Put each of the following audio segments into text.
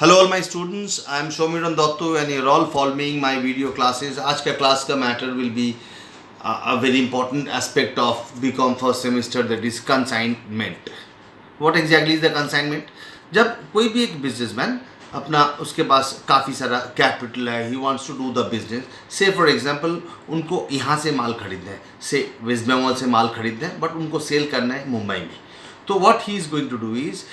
Hello all my students, I am Shomiran Dattu and you're all following my video classes. आज का class का matter will be a very important aspect of BCom first semester, that is consignment. What exactly is the consignment? जब कोई भी एक businessman अपना उसके पास काफ़ी सारा कैपिटल है, he wants to do the business. Say for example उनको यहाँ से माल खरीदना है, say वेस्ट बंगाल से माल खरीदना है, बट उनको सेल करना है मुंबई में. तो what he is going to do is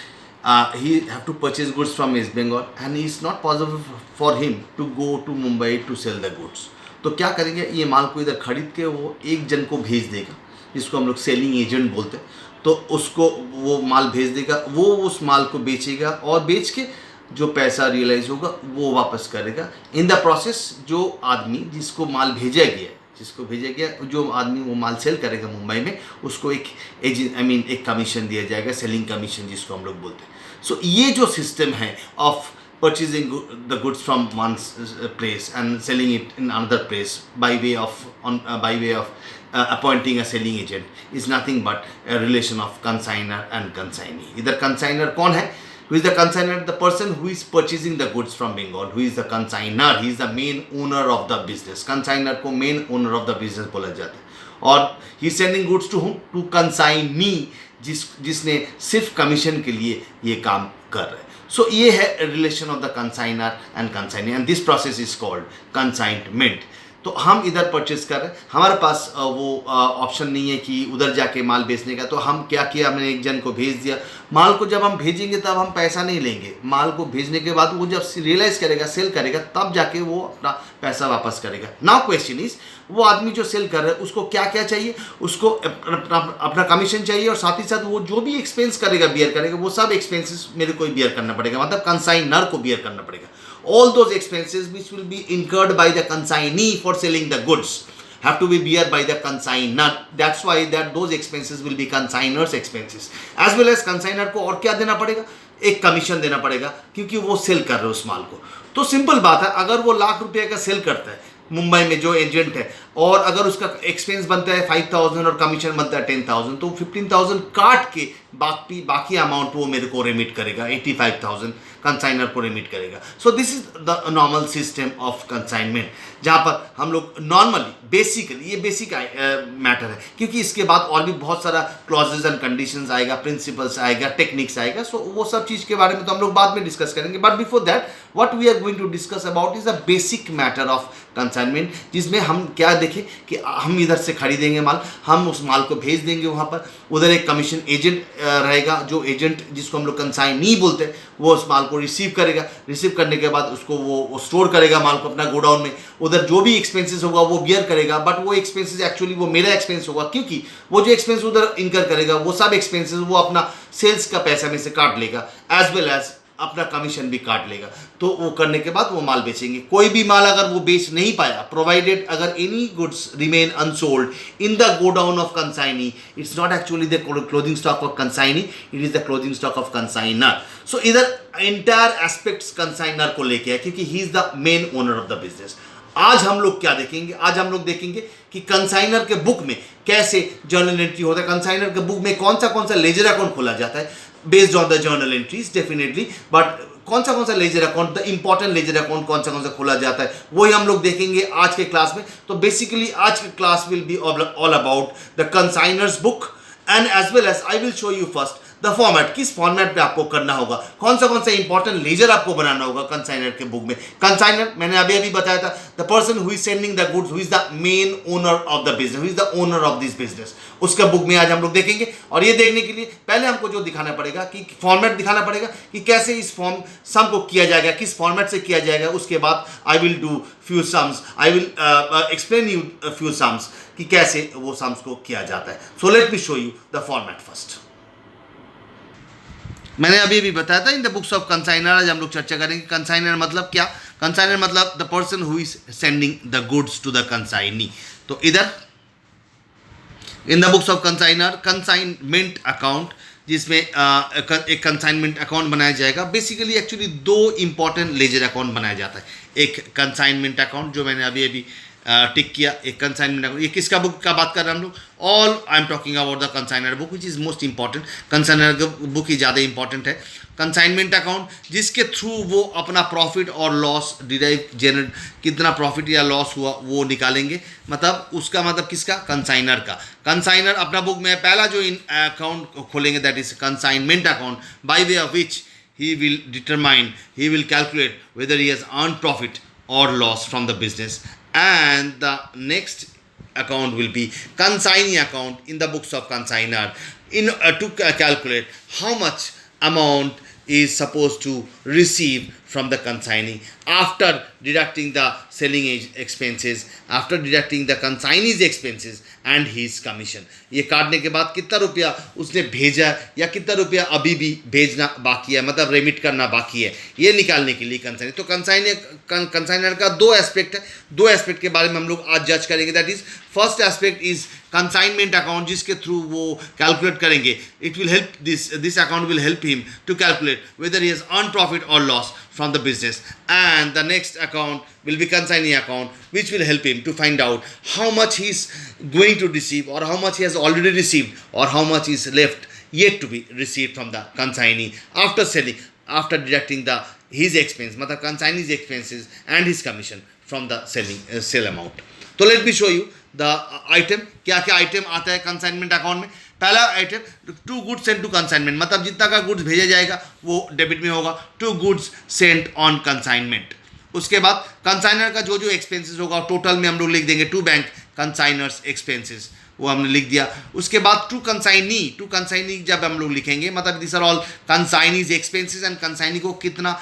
he have to purchase goods from West Bengal and it's not possible for him to go to Mumbai to sell the goods. तो क्या करेंगे, ये माल को इधर खरीद के वो एक जन को भेज देगा जिसको हम लोग सेलिंग एजेंट बोलते हैं. तो उसको वो माल भेज देगा, वो उस माल को बेचेगा और बेच के जो पैसा रियलाइज होगा वो वापस करेगा. इन द प्रोसेस जो आदमी जिसको माल भेजा गया जो आदमी वो माल सेल करेगा मुंबई में, उसको एक एक कमीशन दिया जाएगा, सेलिंग कमीशन जिसको हम लोग बोलते हैं. सो ये जो सिस्टम है of purchasing the goods from one place and selling it in another place by way of appointing a selling agent is nothing but a relation of consignor and consignee. इधर consignor कौन है? Who is the consignor? The person who is purchasing the goods from Bengal. Who is the consignor? He is the main owner of the business. Consignor को main owner of the business बोला जाता है. और he is sending goods to whom? To consignee, जिसने सिर्फ commission के लिए ये काम कर रहे हैं. सो ये है relation of the consignor and consignee and this process is called consignment. तो हम इधर परचेस कर रहे हैं, हमारे पास वो ऑप्शन नहीं है कि उधर जाके माल बेचने का. तो हम क्या किया, हमने एक जन को भेज दिया. माल को जब हम भेजेंगे तब हम पैसा नहीं लेंगे. माल को भेजने के बाद वो जब रियलाइज़ करेगा, सेल करेगा, तब जाके वो अपना पैसा वापस करेगा. नाउ क्वेश्चन इज, वो आदमी जो सेल कर रहा है उसको क्या क्या चाहिए? उसको अपना कमीशन चाहिए और साथ ही साथ वो जो भी एक्सपेंस करेगा, बियर करेगा, वो सब एक्सपेंसेस मेरे को बियर करना पड़ेगा, मतलब कंसाइनर को बियर करना पड़ेगा. All those expenses which will be incurred by the consignee for selling the goods have to be bear by the consignor. That's why that those expenses will be consignor's expenses. As well as consignor को और क्या देना पड़ेगा? एक commission देना पड़ेगा क्योंकि वो सेल कर रहे हैं उस माल को. तो सिंपल बात है, अगर वो ₹1,00,000 का सेल करता है मुंबई में जो एजेंट है, और अगर उसका एक्सपेंस बनता है 5,000 और कमीशन बनता है 10,000, तो 15,000 काट के बाकी अमाउंट वो मेरे को रेमिट करेगा, 85,000 कंसाइनर को रेमिट करेगा. सो this is the normal system of consignment, जहाँ पर हम लोग नॉर्मली बेसिकली ये बेसिक मैटर है, क्योंकि इसके बाद और भी बहुत सारा क्लॉजेज एंड कंडीशंस आएगा, प्रिंसिपल्स आएगा, टेक्निक्स आएगा. सो वो सब चीज़ के बारे में तो हम लोग बाद में डिस्कस करेंगे. But before that what we are going to discuss about is the basic matter of consignment, जिसमें हम क्या देखें कि हम इधर से खरीदेंगे माल, हम उस माल को भेज देंगे वहाँ पर, उधर एक कमीशन एजेंट रहेगा, जो एजेंट जिसको हम लोग कंसाइनी बोलते हैं, वो उस माल को रिसीव करेगा. रिसीव करने के बाद उसको वो स्टोर करेगा माल को अपना गोडाउन में. उधर जो भी एक्सपेंसेस होगा वो बियर करेगा, बट वो एक्सपेंसेस एक्चुअली वो मेरा एक्सपेंस होगा, क्योंकि वो जो एक्सपेंस उधर इनकर करेगा वो सब एक्सपेंसेस वो अपना सेल्स का पैसा में से काट लेगा, एज वेल एज अपना कमीशन भी काट लेगा. तो वो करने के बाद वो माल बेचेंगे. कोई भी माल अगर वो बेच नहीं पाया, प्रोवाइडेड अगर any goods remain unsold in the godown of consignee, it's not actually the clothing stock of consignee, it is the clothing stock of consignor. So इधर एंटायर एस्पेक्ट्स कंसाइनर को लेके है, क्योंकि he is the main owner of the business. आज हम लोग क्या देखेंगे? आज हम लोग देखेंगे कि कंसाइनर के बुक में कैसे जर्नल एंट्री होता है, कंसाइनर के बुक में कौन सा लेजर अकाउंट खोला जाता है, based on the journal entries definitely. But कौन सा ledger account, the important ledger account कौन सा खोला जाता है, वही हम लोग देखेंगे आज के क्लास में. तो बेसिकली आज के class will be all about the consignors book and as well as I will show you first the format, किस फॉर्मेट पे आपको करना होगा, कौन सा इंपॉर्टेंट लेजर आपको बनाना होगा कंसाइनर के बुक में. कंसाइनर मैंने अभी बताया था, the person who is sending the goods, who is the main owner of the business, who is the owner of this business. उसका बुक में आज हम लोग देखेंगे. और ये देखने के लिए पहले हमको जो दिखाना पड़ेगा कि फॉर्मेट दिखाना पड़ेगा कि कैसे इस सम को किया जाएगा, किस फॉर्मेट से किया जाएगा. उसके बाद I will do few sums, I will explain you few sums कि कैसे वो सम्स को किया जाता है. So let me show you the format first. मैंने अभी बताया था in the books of consignor. आज हम लोग चर्चा करेंगे कंसाइनर मतलब क्या. कंसाइनर मतलब the person who is sending the goods to the consignee. तो इधर in the books of consignor consignment account, जिसमें एक कंसाइनमेंट अकाउंट बनाया जाएगा. बेसिकली एक्चुअली दो इंपॉर्टेंट लेजर अकाउंट बनाया जाता है. एक कंसाइनमेंट अकाउंट जो मैंने अभी टिक किया, एक कंसाइनमेंट अकाउंट. ये किसका बुक का बात कर रहे हैं हम लोग? All I am talking about the consignor book which is most important. Consignor book ही ज़्यादा इंपॉर्टेंट है. कंसाइनमेंट अकाउंट, जिसके थ्रू वो अपना प्रॉफिट और लॉस डिराइव जनरेट, कितना प्रॉफिट या लॉस हुआ वो निकालेंगे, मतलब उसका मतलब किसका, कंसाइनर का। कंसाइनर अपना बुक में पहला जो इन अकाउंट खोलेंगे that is consignment account, by way of which he will determine, he will calculate whether he has earned profit or loss from the business. And the next account will be consignee account in the books of consignor, in to calculate how much amount is supposed to receive from the consignee after deducting the selling expenses, after deducting the consignee's expenses and his commission. ये काटने के बाद कितना रुपया उसने भेजा या कितना रुपया अभी भी भेजना बाकी है, मतलब रेमिट करना बाकी है, ये निकालने के लिए कंसाइनर। तो कंसाइनर का दो एस्पेक्ट है, दो एस्पेक्ट के बारे में हम लोग आज जज करेंगे। That is first aspect is consignment account, जिसके थ्रू वो कैलकुलेट करेंगे। It will help this account will help him to calculate whether he has earn profit और loss from the business. And the next account will be consignee account, which will help him to find out how much he is going to receive, or how much he has already received, or how much is left yet to be received from the consignee after selling, after deducting the his expense, मतलब consignee's expenses and his commission from the sell amount. तो let me show you the item, क्या क्या item आता है consignment account में। पहला item to goods sent to consignment, मतलब जितना का गुड्स भेजा जाएगा वो डेबिट में होगा, to goods sent on consignment. उसके बाद कंसाइनर का जो जो एक्सपेंसेस होगा टोटल में हम लोग लिख देंगे टू बैंक कंसाइनर्स एक्सपेंसेस, वो हमने लिख दिया। उसके बाद टू कंसाइनी जब हम लोग लिखेंगे, मतलब this are all consignees expenses and consignee को कितना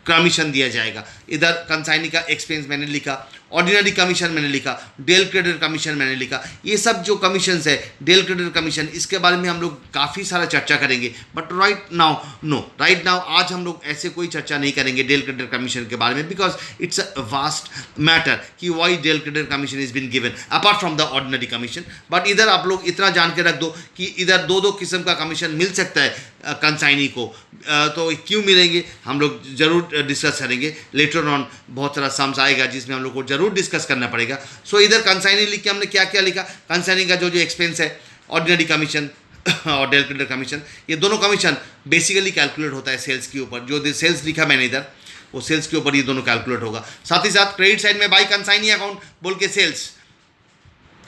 कमीशन दिया जाएगा। इधर कंसाइनी का एक्सपेंस मैंने लिखा, ऑर्डिनरी कमीशन मैंने लिखा, डेल क्रेडिट कमीशन मैंने लिखा। ये सब जो कमीशंस है, डेल क्रेडिट कमीशन, इसके बारे में हम लोग काफ़ी सारा चर्चा करेंगे, बट राइट नाउ आज हम लोग ऐसे कोई चर्चा नहीं करेंगे डेल क्रेडिट कमीशन के बारे में, because it's a vast matter कि why del credit commission is been given apart from the ordinary commission. But इधर आप लोग इतना जान के रख दो कि इधर दो किस्म का कमीशन मिल सकता है कंसाइनी को। तो क्यों मिलेंगे हम लोग ज़रूर डिस्कस करेंगे लेटर ऑन, बहुत सारा सम्स आएगा जिसमें हम लोग को ज़रूर डिस्कस करना पड़ेगा। सो इधर कंसाइनी लिख के हमने क्या क्या लिखा, कंसाइनी का जो जो एक्सपेंस है, ऑर्डिनरी कमीशन और डेल क्रेडिट कमीशन, ये दोनों कमीशन बेसिकली कैलकुलेट होता है सेल्स के ऊपर। जो सेल्स लिखा मैंने इधर, वो सेल्स के ऊपर ये दोनों कैलकुलेट होगा। साथ ही साथ क्रेडिट साइड में बाई कंसाइनी अकाउंट बोल के सेल्स,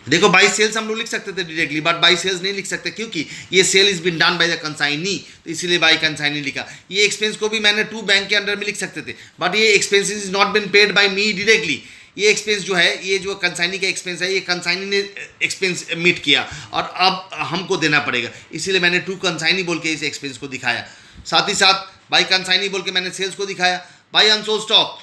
देखो बाई सेल्स हम लोग लिख सकते थे डायरेक्टली, बट बाई सेल्स नहीं लिख सकते क्योंकि ये sale is been done by the consignee, तो इसीलिए बाई कंसाइनी लिखा। ये एक्सपेंस को भी मैंने टू बैंक के अंडर में लिख सकते थे, बट ये expense is not been paid by me directly. ये एक्सपेंस जो है, ये जो कंसाइनी का एक्सपेंस है, ये कंसाइनी ने एक्सपेंस मीट किया और अब हमको देना पड़ेगा, इसीलिए मैंने टू कंसाइनी बोल के इस एक्सपेंस को दिखाया। साथ ही साथ बाई कंसाइनी बोल के मैंने सेल्स को दिखाया। बाई अनसोल्ड स्टॉक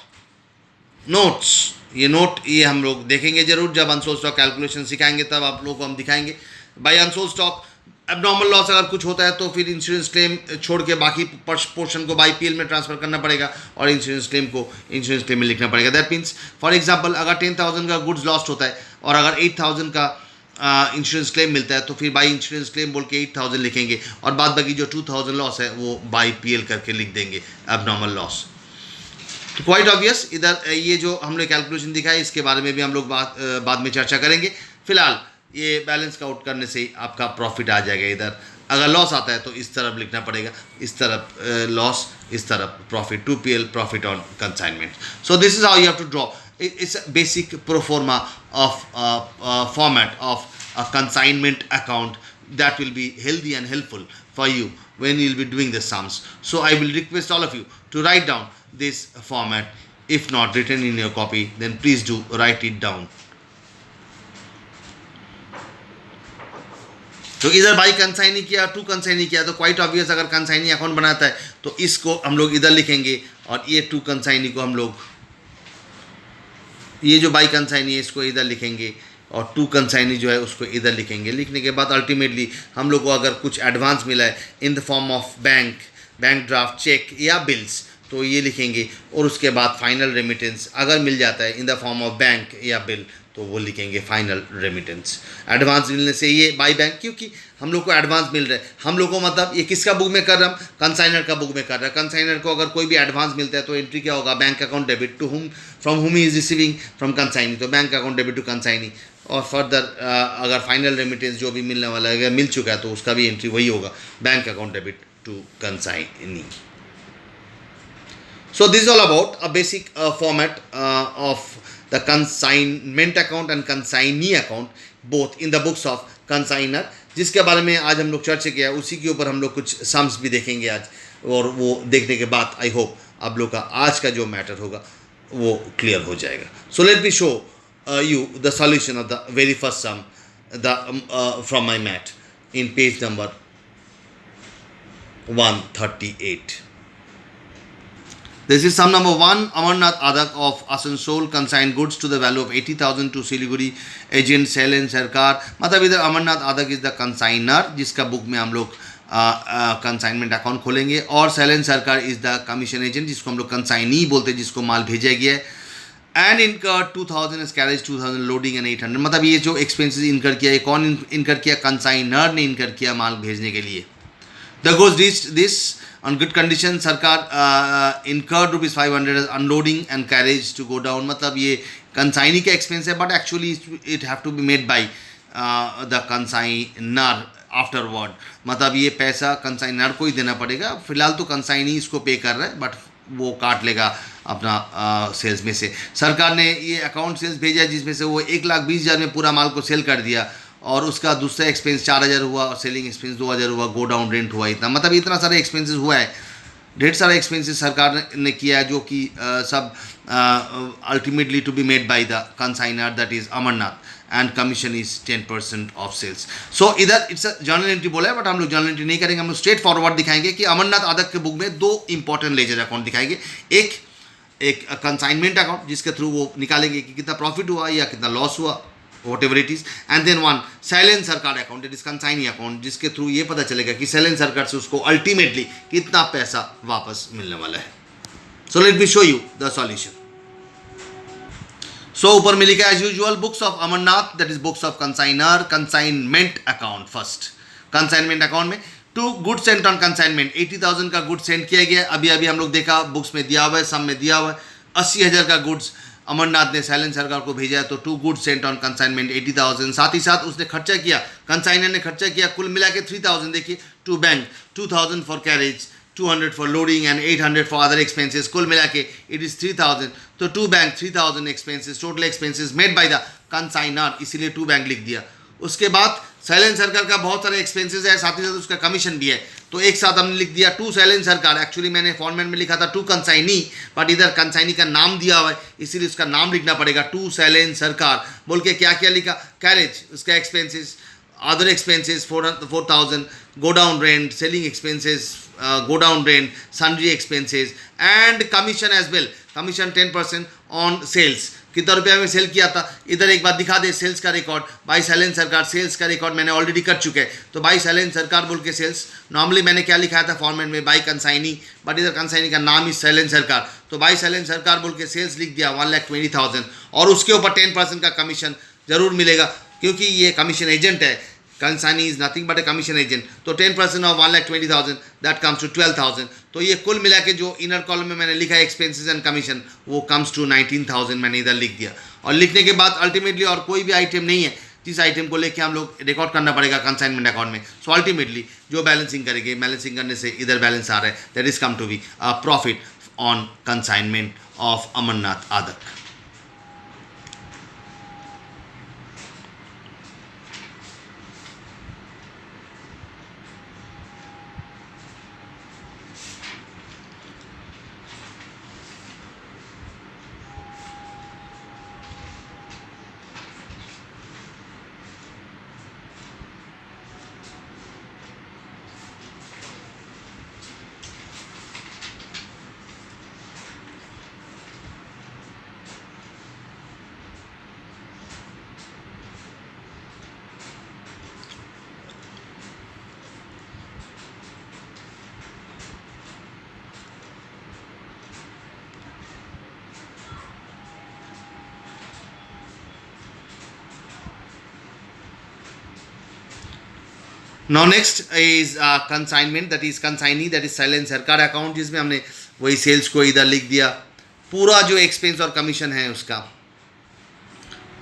नोट्स, ये नोट ये हम लोग देखेंगे जरूर, जब अनसोल्ड स्टॉक कैलकुलेशन सिखाएंगे तब आप लोगों को हम दिखाएंगे। By unsold stock abnormal loss अगर कुछ होता है तो फिर इंश्योरेंस क्लेम छोड़ के बाकी पोर्शन को बाई पीएल में ट्रांसफर करना पड़ेगा और इंश्योरेंस क्लेम को इंश्योरेंस क्लेम में लिखना पड़ेगा। दैट मीन्स फॉर एग्जांपल अगर 10,000 का गुड्स लॉस्ट होता है और अगर 8,000 का इंश्योरेंस क्लेम मिलता है तो फिर बाई इंश्योरेंस क्लेम बोल के 8,000 लिखेंगे और बाद बाकी जो 2,000 लॉस है वो बाई पीएल करके लिख देंगे एबनॉर्मल लॉस। तो क्वाइट ऑब्वियस, इधर ये जो हमने कैलकुलेशन दिखाई इसके बारे में भी हम लोग बाद में चर्चा करेंगे। फिलहाल ये बैलेंस का आउट करने से ही आपका प्रॉफिट आ जाएगा। इधर अगर लॉस आता है तो इस तरफ लिखना पड़ेगा, इस तरफ लॉस, इस तरफ profit, 2PL profit on consignment. So this is how you have to draw, it's basic proforma of format of a consignment account that will be healthy and helpful for you when you will be doing the sums. So I will request all of you to write down this format. If not written in your copy, then please do write it down. तो इधर by consignee किया, to consignee किया, तो quite obvious अगर consignee account बनाता है तो इसको हम लोग इधर लिखेंगे और ये टू कंसाइनी को हम लोग, ये जो बाई कंसाइनी है इसको इधर लिखेंगे और टू कंसाइनी जो है उसको इधर लिखेंगे। लिखने के बाद अल्टीमेटली हम लोग को अगर कुछ एडवांस मिला है in the form of bank draft, cheque या बिल्स, तो ये लिखेंगे और उसके बाद फाइनल रेमिटेंस अगर मिल जाता है in the form of bank या बिल तो वो लिखेंगे फाइनल रेमिटेंस। एडवांस मिलने से ये बाई बैंक, क्योंकि हम लोग को एडवांस मिल रहा है, हम लोग को मतलब ये किसका बुक में कर रहा हम, कंसाइनर का बुक में कर रहा है। कंसाइनर को अगर कोई भी एडवांस मिलता है तो एंट्री क्या होगा, bank account debit to whom, from whom he is receiving, from consignee, तो bank account debit to consignee. और फर्दर अगर फाइनल रेमिटेंस जो भी मिलने वाला है अगर मिल चुका है तो उसका भी एंट्री वही होगा, bank account debit to consignee. So this is all about a basic format of the consignment account and consignee account both in the books of consigner, जिसके बारे में आज हम लोग चर्चा किया, उसी के ऊपर हम लोग कुछ सम्स भी देखेंगे आज, और वो देखने के बाद आई होप आप लोग का आज का जो मैटर होगा वो क्लियर हो जाएगा. So let me show you the solution of the very first sum from my mat in page number 138. This is sum number 1. Amarnath Adak of Asansol consigned goods to the value of 80,000 to Siliguri agent Sailen Sarkar. मतलब इधर Amarnath आदक is the consignor, जिसका book में हम लोग consignment account खोलेंगे, और सैलन सरकार is the commission agent, जिसको हम लोग कंसाइनी बोलते हैं, जिसको माल भेजा गया है. एंड इनकर 2000 एज कैरेज, 2000 लोडिंग एंड 800. मतलब ये जो एक्सपेंसेस इनकर किया, ये कौन इनकर किया? कंसाइनर ने इनकर किया माल भेजने के लिए. The goods reached this on good condition. सरकार incurred ₹500 as unloading and carriage to go down. मतलब ये कंसाइनी का एक्सपेंस है, but actually it have to be made by the consignor afterward. मतलब ये पैसा कंसाइनर को ही देना पड़ेगा. फिलहाल तो कंसाइनी इसको पे कर रहा है, बट वो काट लेगा अपना सेल्स में से. सरकार ने ये अकाउंट सेल्स भेजा, जिसमें से वो 1,20,000 में पूरा माल को सेल कर दिया, और उसका दूसरा एक्सपेंस 4,000 हुआ, और सेलिंग एक्सपेंस 2,000 हुआ, गो डाउन रेंट हुआ इतना. मतलब इतना सारे एक्सपेंसेस हुआ है, ढेर सारे एक्सपेंसेस सरकार ने किया है, जो कि सब ultimately to be made by the consignor, that is Amarnath, and commission is 10% of sales. So इधर इट्स अ जर्नल एंट्री बोला है, बट हम लोग जर्नल एंट्री नहीं करेंगे. हम लोग स्ट्रेट फॉरवर्ड दिखाएंगे कि अमरनाथ आदक के बुक में 2 इंपॉर्टेंट लेजर अकाउंट दिखाएंगे. एक कंसाइनमेंट अकाउंट, जिसके थ्रू वो निकालेंगे कि कितना प्रॉफिट हुआ या कितना लॉस हुआ, whatever it is, and then one सैलन Sarkar account, it is consignee account, जिसके थ्रू ये पता चलेगा कि सैलन सरकार से उसको अल्टीमेटली कितना पैसा वापस मिलने वाला है. So let me show you the solution. So ऊपर में लिखा है as usual books of Amarnath, that is books of consignor, consignment account. First consignment account में 2 गुड्स सेंट ऑन कंसाइनमेंट, 80,000 का गुड्स सेंड किया गया. अभी हम लोग देखा बुक्स में दिया हुआ है, सम में दिया हुआ है 80,000 का गुड्स अमरनाथ ने सैलन सरकार को भेजा है. तो 2 गुड्स सेंट ऑन कंसाइनमेंट 80,000. साथ ही साथ उसने खर्चा किया, कंसाइनर ने खर्चा किया कुल मिला के 3,000. देखिए, to bank 2,000 for carriage, 200 for loading and 800 for other expenses. कुल मिला के इट इज 3,000. तो 2 bank 3,000 expenses, total expenses made by the consignor, इसीलिए 2 बैंक लिख दिया. उसके बाद सैलन सरकार का बहुत सारे एक्सपेंसेस है, साथ ही साथ उसका कमीशन भी है, तो एक साथ हमने लिख दिया 2 सैलन सरकार. एक्चुअली मैंने फॉर्मेट में लिखा था 2 कंसाइनी, बट इधर कंसाइनी का नाम दिया हुआ है, इसीलिए उसका नाम लिखना पड़ेगा 2 सैलन सरकार बोल के. क्या क्या लिखा? कैरेज, उसका expenses, other expenses 4,000, godown rent, selling expenses, godown rent, sundry expenses, and commission as well. Commission 10% on sales. कितना रुपया में सेल किया था, इधर एक बार दिखा दे सेल्स का रिकॉर्ड. बाई सैलन सरकार सेल्स का रिकॉर्ड मैंने ऑलरेडी कर चुके हैं. तो बाई सैलन सरकार बोल के सेल्स, नॉर्मली मैंने क्या लिखाया था फॉर्मेट में, बाई कंसाइनी, बट इधर कंसाइनी का नाम ही सैलन सरकार. तो बाई सैलन सरकार बोल के सेल्स लिख दिया 1,20,000, और उसके ऊपर 10% का कमीशन जरूर मिलेगा, क्योंकि ये कमीशन एजेंट है. Consignee is nothing but a commission agent. तो 10% ऑफ 1,20,000, दैट कम्स टू 12,000. तो ये कुल मिला के जो इनर कॉलम में मैंने लिखा है एक्सपेंसेस एंड कमीशन, वो कम्स टू 19,000 मैंने इधर लिख दिया. और लिखने के बाद अल्टीमेटली और कोई भी आइटम नहीं है जिस आइटम को लेके हम लोग रिकॉर्ड करना पड़ेगा कंसाइनमेंट अकाउंट में. सो अल्टीमेटली जो बैलेंसिंग करेंगे, बैलेंसिंग करने से इधर बैलेंस आ रहा है, that is come to be a profit on consignment of Amarnath Adak. Now next is consignment, that is consignee, that is Sailen Sarkar account, जिसमें हमने वही सेल्स को इधर लिख दिया, पूरा जो एक्सपेंस और कमीशन है उसका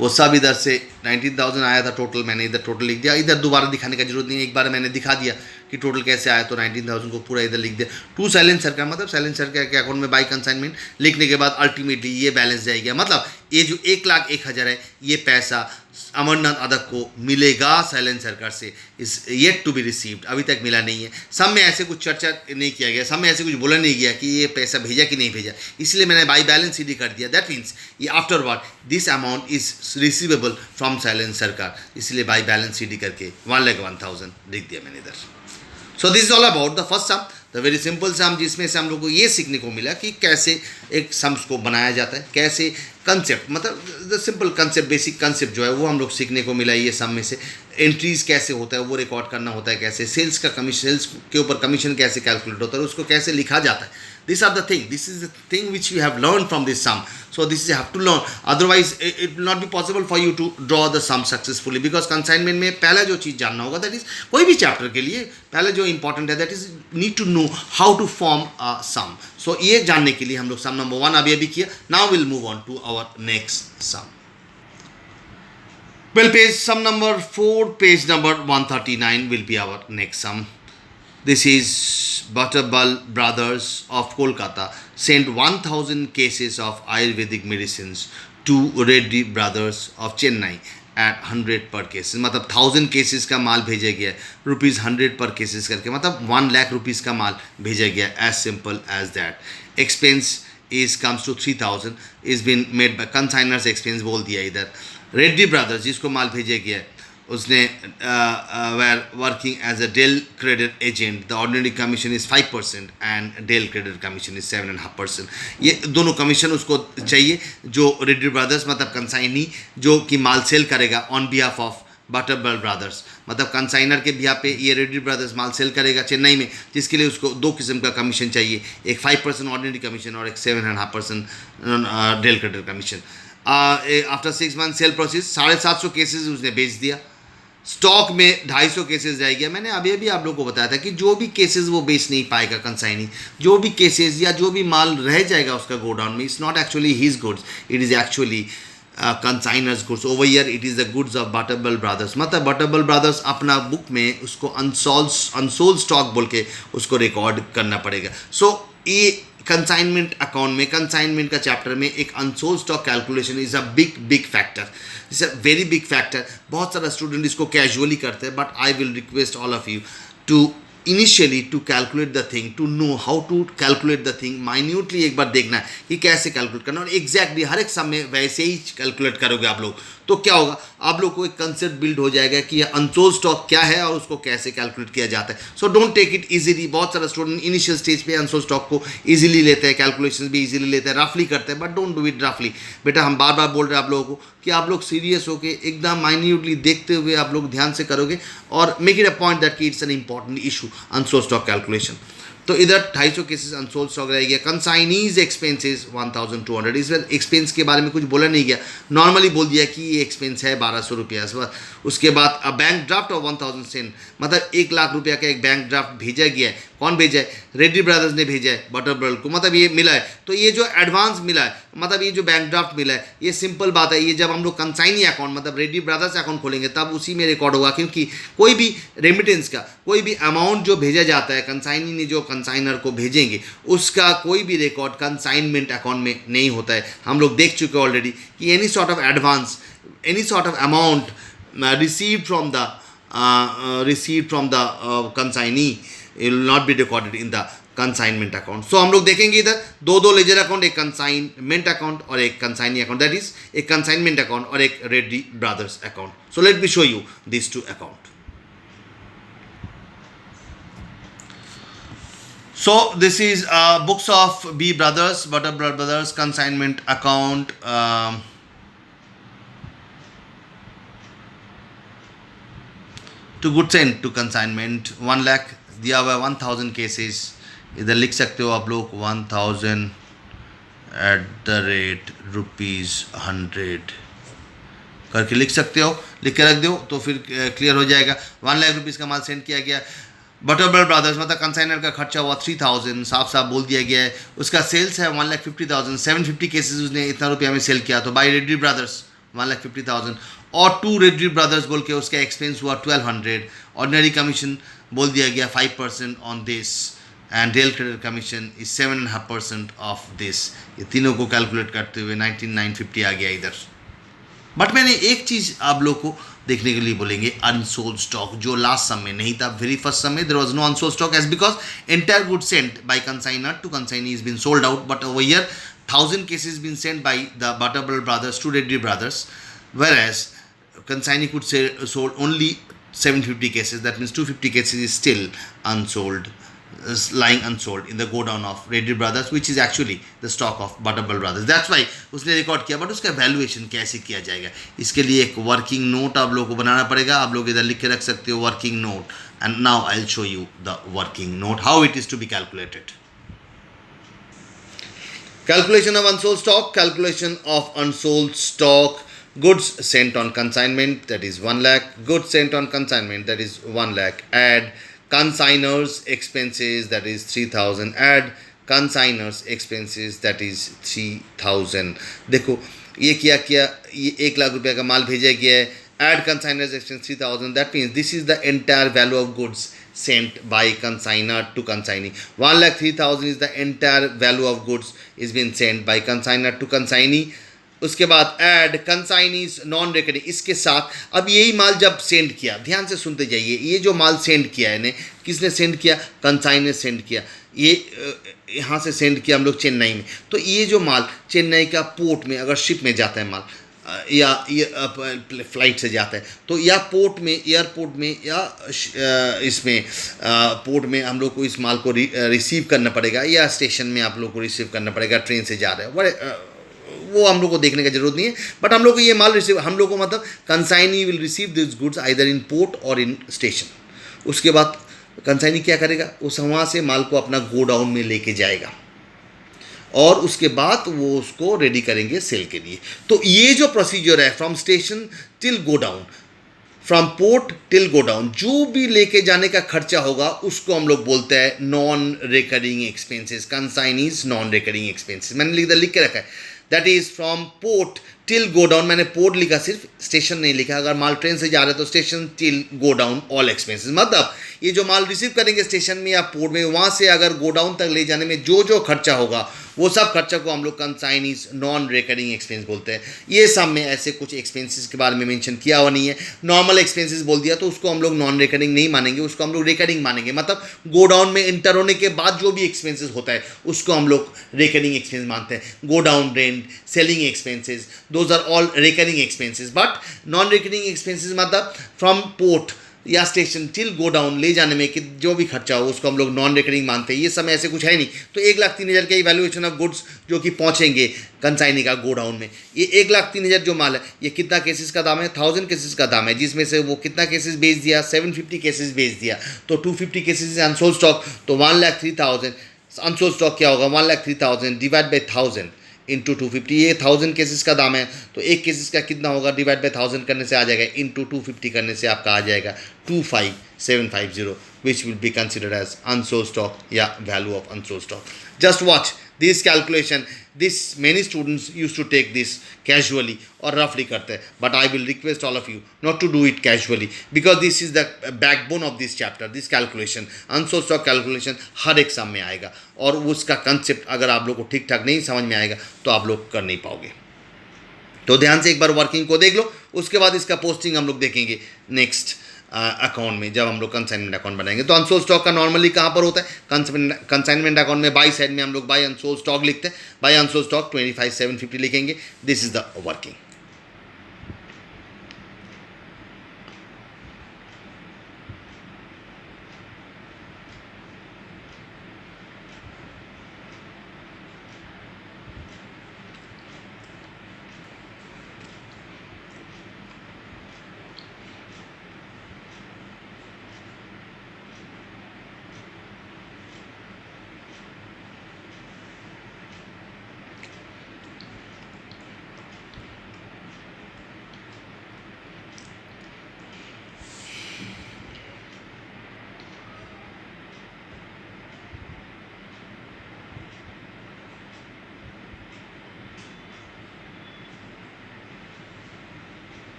वो सब इधर से 19,000 आया था टोटल, मैंने इधर टोटल लिख दिया। इधर दोबारा दिखाने का जरूरत नहीं है, एक बार मैंने दिखा दिया कि टोटल कैसे आया, तो 19,000 को पूरा इधर लिख दिया। टू साइलेंट सरकार मतलब साइलेंट सरकार के अकाउंट में बाई कंसाइनमेंट लिखने के बाद अल्टीमेटली ये बैलेंस जाएगा, मतलब ये जो 1,01,000 है ये पैसा अमरनाथ अदक को मिलेगा साइलेंट सरकार से, is yet to be received, अभी तक मिला नहीं है। सब में ऐसे कुछ चर्चा नहीं किया गया, सब में ऐसे कुछ बोला नहीं गया कि ये पैसा भेजा कि नहीं भेजा, इसलिए मैंने बाई बैलेंस सीडी कर दिया। दैट मीन्स ये afterward this amount is receivable from silent सरकार, इसलिए बाई बैलेंस सीडी करके 1,01,000 लिख दिया मैंने इधर। So this is all about the first sum, the very simple sum, जिसमें से हम लोग को ये सीखने को मिला कि कैसे एक सम्स को बनाया जाता है, कैसे कंसेप्ट मतलब the simple concept, basic concept जो है वो हम लोग सीखने को मिला ये सम में से। एंट्रीज कैसे होता है वो रिकॉर्ड करना होता है, कैसे सेल्स का कमीशन, सेल्स के ऊपर कमीशन कैसे कैलकुलेट होता है, उसको कैसे लिखा जाता है। These are the thing. This is the thing which you have learned from this sum. So this you have to learn. Otherwise, it will not be possible for you to draw the sum successfully. Because consignment में पहला जो चीज़ जानना होगा, that is कोई भी chapter के लिए पहले जो important है, that is need to know how to form a sum. So ये जानने के लिए हम लोग sum number 1 अभी किया. Now we'll move on to our next sum. Well, sum number 4, page number 139 will be our next sum. This is Butterball Brothers of Kolkata sent 1,000 cases of Ayurvedic medicines to Reddy Brothers of Chennai at 100 per cases. मतलब 1,000 cases का माल भेजा गया, ₹100 per cases करके, मतलब 1 lakh rupees का माल भेजा गया, as simple as that. Expense is comes to 3,000 is been made by consignors expense बोल दिया इधर। रेड्डी ब्रदर्स जिसको माल भेजा गया उसने were working as a Dell credit agent. The ordinary commission is 5% and Dell credit commission is 7.5%. ये दोनों commission उसको चाहिए जो रेड्डी ब्रदर्स मतलब कंसाइनी जो कि माल सेल करेगा on behalf of Butterball brothers, मतलब कंसाइनर के बिहाफ पे ये रेड्डी ब्रदर्स माल सेल करेगा चेन्नई में, जिसके लिए उसको 2 किस्म का कमीशन चाहिए, एक 5% ऑर्डिनरी कमीशन और एक 7.5% del credit commission. After 6 month sale process 750 cases उसने बेच दिया, स्टॉक में 250 केसेस रह गया। मैंने अभी अभी आप लोगों को बताया था कि जो भी केसेस वो बेच नहीं पाएगा कंसाइनी, जो भी केसेस या जो भी माल रह जाएगा उसका गोडाउन में, it's not actually his goods, it is actually consignor's goods. Over here it is the goods of Butterball brothers, मतलब बटरबल ब्रदर्स अपना बुक में उसको अनसोल्ड स्टॉक बोल के उसको रिकॉर्ड करना पड़ेगा। सो ये कंसाइनमेंट अकाउंट में, कंसाइनमेंट का चैप्टर में एक unsold stock calculation is a big factor, it's a very big factor. बहुत सारा स्टूडेंट इसको कैजुअली करते हैं, but I will request all of you to initially to calculate the thing, to know how to calculate the thing minutely, एक बार देखना है कि कैसे कैलकुलेट करना, और एग्जैक्टली हर एक सम में वैसे ही कैलकुलेट करोगे आप लोग, तो क्या होगा, आप लोग को एक कंसेप्ट बिल्ड हो जाएगा कि ये अनसोल्ड स्टॉक क्या है और उसको कैसे कैलकुलेट किया जाता है। So don't take it easily. बहुत सारा स्टूडेंट इनिशियल स्टेज पे अनसोल्ड स्टॉक को इजीली लेते हैं, कैलकुलेशन भी इजीली लेते हैं, रफली करते हैं, बट डोंट डू इट रफली। बेटा हम बार बार बोल रहे हैं आप लोगों को कि आप लोग सीरियस होकर एकदम माइन्यूटली देखते हुए आप लोग ध्यान से करोगे, और make it a point that कि it's an important issue unsold stock calculation. तो इधर 250 केसेस अनसोल्ड स्टॉक रह गया। कंसाइनीज एक्सपेंसेस 1,200, इस बार एक्सपेंस के बारे में कुछ बोला नहीं गया, नॉर्मली बोल दिया कि ये एक्सपेंस है 1,200 रुपया। उसके बाद बैंक ड्राफ्ट ऑफ 1,000 सेंट, मतलब 1 लाख रुपया का एक बैंक ड्राफ्ट भेजा गया है। कौन भेजा है? रेड्डी ब्रदर्स ने भेजा है बटरबल को, मतलब ये मिला है। तो ये जो एडवांस मिला है, मतलब ये जो बैंक ड्राफ्ट मिला है, ये सिंपल बात है, ये जब हम लोग कंसाइनी अकाउंट मतलब रेड्डी ब्रदर्स अकाउंट खोलेंगे तब उसी में रिकॉर्ड होगा, क्योंकि कोई भी रेमिटेंस का कोई भी अमाउंट जो भेजा जाता है कंसाइनी ने जो कंसाइनर को भेजेंगे, उसका कोई भी रिकॉर्ड कंसाइनमेंट अकाउंट में नहीं होता है। हम लोग देख चुके ऑलरेडी कि any sort of advance, any sort of amount received from the consignee will not be recorded in the consignment account. So हम लोग देखेंगे इधर दो लेजर अकाउंट, एक कंसाइनमेंट अकाउंट और एक कंसाइनी अकाउंट, दैट इज एक कंसाइनमेंट अकाउंट और एक Reddy brothers account. So let me show you this two account. So this is books of B brothers, Butterball brothers consignment account. To goods sent to consignment 1 lakh दिया हुआ 1,000 cases. इधर लिख सकते हो आप लोग 1,000 @100 करके लिख सकते हो, लिख के रख दो तो फिर क्लियर हो जाएगा. 1 लाख रुपीज़ का माल सेंड किया गया. बटरबल ब्रदर्स मतलब कंसाइनर का खर्चा हुआ 3,000, साफ साफ बोल दिया गया है. उसका सेल्स है 1,50,000, 750 केसेस उसने इतना रुपया में सेल किया. तो बाय रेड्डी ब्रदर्स 1,50,000, और टू रेड्डी ब्रदर्स बोल के उसका एक्सपेंस हुआ 1,200, ऑर्डिनरी कमीशन बोल दिया गया 5% on this, and del credit commission is 7.5% of this. ये तीनों को कैलकुलेट करते हुए 19,950 आ गया इधर। बट मैंने एक चीज़ आप लोग को देखने के लिए बोलेंगे, अनसोल्ड स्टॉक, जो लास्ट सम में नहीं था। वेरी फर्स्ट सम में there was no unsold stock as because entire good sent by consignor to consignee is been sold out, but over here 1,000 cases been sent by the Butterbell brothers to Reddy brothers, whereas consignee could say sold only 750 cases. That means 250 cases is still unsold, is lying unsold in the go down of Reddy brothers, which is actually the stock of Butterbell brothers. That's why उसने record किया, but उसका valuation कैसे किया जाएगा, इसके लिए एक working note आप लोगों को बनाना पड़ेगा। आप लोग इधर लिख के रख सकते हो working note, and now I will show you the working note how it is to be calculated. Calculation of unsold stock. Calculation of unsold stock. Goods sent on consignment, that is 1 lakh. Goods sent on consignment, that is 1 lakh. Add consignors expenses, that is 3,000. Add consignors expenses, that is 3,000. देखो ये किया ये 1,00,000 रुपये का माल भेजा गया है. Add consignors expense 3,000. That means this is the entire value of goods sent by consignor to consignee. 1,03,000 is the entire value of goods is been sent by consignor to consignee. उसके बाद ऐड कंसाइनीज नॉन रिकरिंग, इसके साथ अब यही माल जब send किया, ध्यान से सुनते जाइए, ये जो माल सेंड किया है, किसने सेंड किया, कंसाइन ने सेंड किया, ये यहाँ से सेंड किया हम लोग चेन्नई में, तो ये जो माल चेन्नई का पोर्ट में अगर शिप में जाता है माल, या ये फ्लाइट से जाता है, तो या पोर्ट में, एयरपोर्ट में, या इसमें पोर्ट में हम लोग को इस माल को रिसीव करना पड़ेगा, या स्टेशन में आप लोग को रिसीव करना पड़ेगा, ट्रेन से जा रहे हैं, बड़े वो हम लोग को देखने की जरूरत नहीं है, बट हम लोग को ये माल रिसीव, हम लोग को मतलब consignee will receive this goods either in port और इन स्टेशन। उसके बाद कंसाइनी क्या करेगा, उस वहाँ से माल को अपना गोडाउन में लेके जाएगा, और उसके बाद वो उसको रेडी करेंगे सेल के लिए। तो ये जो प्रोसीजर है from station till godown, from port till godown, जो भी लेके जाने का खर्चा होगा उसको हम लोग बोलते हैं non recurring expenses, consignees non recurring expenses. मैंने लिख के रखा है, that is from port till godown, मैंने पोर्ट लिखा, सिर्फ स्टेशन नहीं लिखा, अगर माल ट्रेन से जा रहे तो station till godown all expenses, मतलब ये जो माल रिसीव करेंगे स्टेशन में या पोर्ट में, वहाँ से अगर गोडाउन तक ले जाने में जो जो खर्चा होगा वो सब खर्चा को हम लोग कंसाइनीज नॉन रिकरिंग एक्सपेंस बोलते हैं। ये सब में ऐसे कुछ एक्सपेंसेस के बारे में मेंशन किया हुआ नहीं है, नॉर्मल एक्सपेंसेस बोल दिया तो उसको हम लोग नॉन रिकरिंग नहीं मानेंगे, उसको हम लोग रिकरिंग मानेंगे, मतलब गोडाउन में इंटर होने के बाद जो भी एक्सपेंसेस होता है उसको हम लोग रिकरिंग एक्सपेंस मानते हैं। Godown rent, selling expenses, those are all recurring expenses, but non recurring expenses मतलब फ्रॉम पोर्ट या स्टेशन टिल गोडाउन ले जाने में कि जो भी खर्चा हो उसको हम लोग नॉन रिकरिंग मानते हैं। ये समय ऐसे कुछ है नहीं। तो 1,03,000 का इवैल्यूएशन ऑफ गुड्स जो कि पहुंचेंगे कंसाइनी का गोडाउन में, ये 1,03,000 जो माल है ये कितना केसेस का दाम है, 1,000 केसेस का दाम है, जिसमें से वो कितना केसेस बेच दिया, 750 केसेस बेच दिया, तो 250 केसेस अनसोल्ड स्टॉक, तो 1,03,000 अनसोल्ड स्टॉक क्या होगा, 1,03,000 डिवाइड बाई 1,000 इंटू 250, ये 1,000 केसेस का दाम है, तो एक केसेस का कितना होगा, डिवाइड बाई 1,000 करने से आ जाएगा, इंटू 250 करने से आपका आ जाएगा 25,750, which will be considered as unsold stock या value of unsold stock. Just watch this calculation, this many students use to take this casually और रफली करते हैं, but I will request all of you not to do it casually, because this is the backbone of this chapter. This calculation, unsold stock calculation हर एक सम में आएगा, और उसका concept अगर आप लोग को ठीक ठाक नहीं समझ में आएगा तो आप लोग कर नहीं पाओगे। तो ध्यान से एक बार वर्किंग को देख लो, उसके बाद इसका पोस्टिंग हम लोग देखेंगे नेक्स्ट अकाउंट में, जब हम लोग कंसाइनमेंट अकाउंट बनाएंगे। तो अनसोल्ड स्टॉक का नॉर्मली कहाँ पर होता है, कंसाइनमेंट अकाउंट में बाई साइड में हम लोग बाई अनसोल्ड स्टॉक लिखते हैं, बाई अनसोल्ड स्टॉक 25,750 लिखेंगे। This is the working.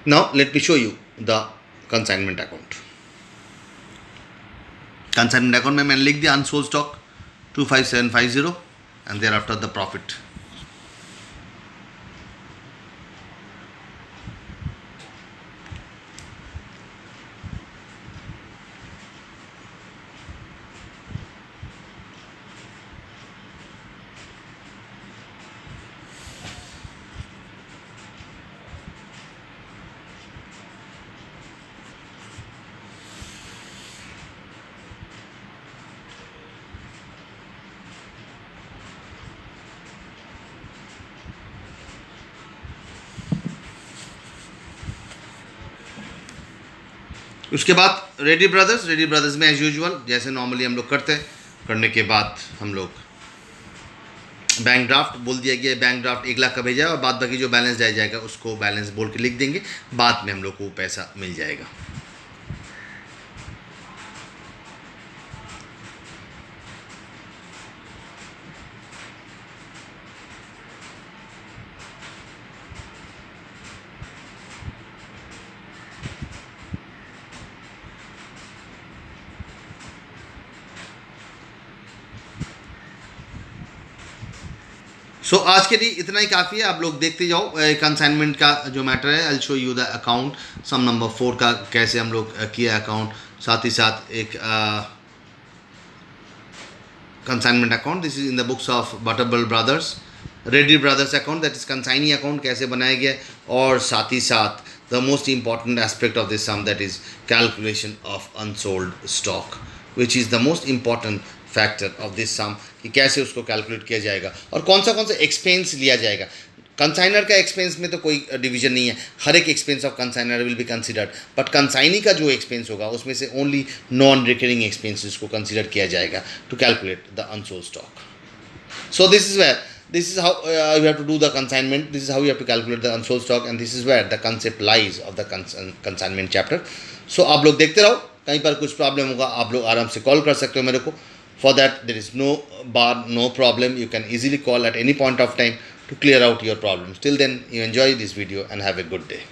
Now let me show you the consignment account. Consignment account में मैंने लिख दिया unsold stock 25750 and thereafter the profit. उसके बाद रेड्डी ब्रदर्स में एज यूजुअल जैसे नॉर्मली हम लोग करते हैं, करने के बाद हम लोग बैंक ड्राफ्ट बोल दिया गया, बैंक ड्राफ्ट 1 लाख का भेजा और बाद बाकी जो बैलेंस रह जाएगा उसको बैलेंस बोल के लिख देंगे, बाद में हम लोग को पैसा मिल जाएगा. सो आज के लिए इतना ही काफ़ी है. आप लोग देखते जाओ कंसाइनमेंट का जो मैटर है. I show you the account sum number 4 का कैसे हम लोग किया अकाउंट, साथ ही साथ एक consignment account. This is in the books of Butterball brothers, Reddy brothers account, that is consignee account कैसे बनाया गया, और साथ ही साथ the most important aspect of this sum that is calculation of unsold stock, which is the most important factor of this sum कि कैसे उसको कैलकुलेट किया जाएगा और कौन सा एक्सपेंस लिया जाएगा. कंसाइनर का एक्सपेंस में तो कोई डिवीजन नहीं है, हर एक expense of consignor will be considered, but consignee का जो एक्सपेंस होगा उसमें से ओनली नॉन रिकरिंग एक्सपेंसेस को कंसिडर किया जाएगा to calculate the unsold stock. So this is how you have to do the consignment, this is how you have to calculate the unsold stock, and this is where the concept lies of the consignment chapter. So आप लोग देखते रहो, कहीं पर कुछ problem होगा आप लोग आराम से कॉल कर सकते हो मेरे को. For that there is no bar, no problem. You can easily call at any point of time to clear out your problems. Till then, you enjoy this video and have a good day.